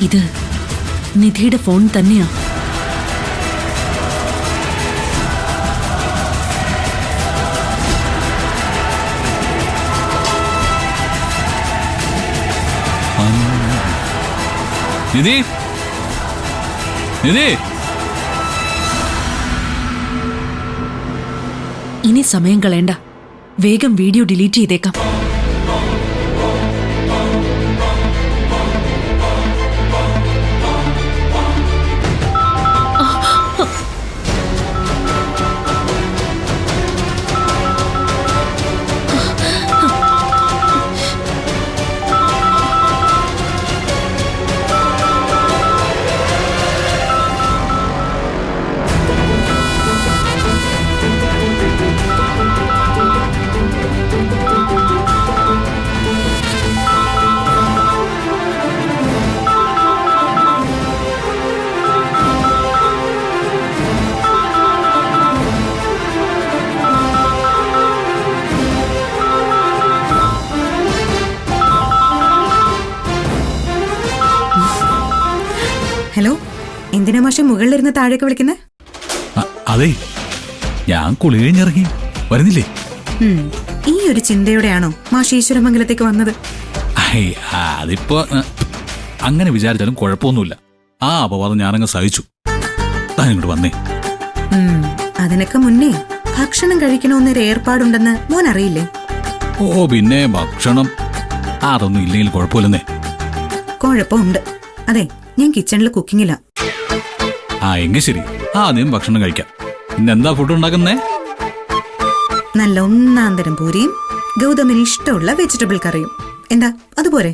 ഇത് നിധിയുടെ ഫോൺ തന്നെയാ. നിധി, നിധി, ഇനി സമയം കളയണ്ട, വേഗം വീഡിയോ ഡിലീറ്റ് ചെയ്തേക്കാം. ഹലോ, എന്തിനാ മാഷെ മുകളിലിരുന്ന് താഴേക്ക് വിളിക്കുന്നേ? അതെ, ഞാൻ കുളി കഴിഞ്ഞിറങ്ങി വരുന്നില്ലേ? ഈ ഒരു ചിന്തയോടെയാണോ മാഷ് ഈശ്വരമംഗലത്തേക്ക് വന്നത്? അതിപ്പോ അങ്ങനെ വിചാരിച്ചാലും കുഴപ്പമൊന്നുമില്ല. ആ അപവാദം ഞാനങ്ങ് സഹിച്ചു. താൻ ഇങ്ങോട്ട് വന്നേ. അതിനൊക്കെ മുന്നേ ഭക്ഷണം കഴിക്കണമെന്നൊരു ഏർപ്പാടുണ്ടെന്ന് മോൻ അറിയില്ലേ? ഓ പിന്നെ ഭക്ഷണം അതൊന്നും ഇല്ലെങ്കിൽ കുഴപ്പമില്ലെന്നേ. കുഴപ്പമുണ്ട്. അതെ, ഞാൻ കിച്ചണിൽ കുക്കിങ്ങില്ല. എങ്കിൽ ശരി, ആദ്യം ഭക്ഷണം കഴിക്കാം. ഇന്നെന്താ ഫുഡ് ഉണ്ടാക്കുന്നേ? നല്ല ഒന്നാന്തരം പൂരിയും ഗൗതമിന് ഇഷ്ടമുള്ള വെജിറ്റബിൾ കറിയും. എന്താ അതുപോലെ?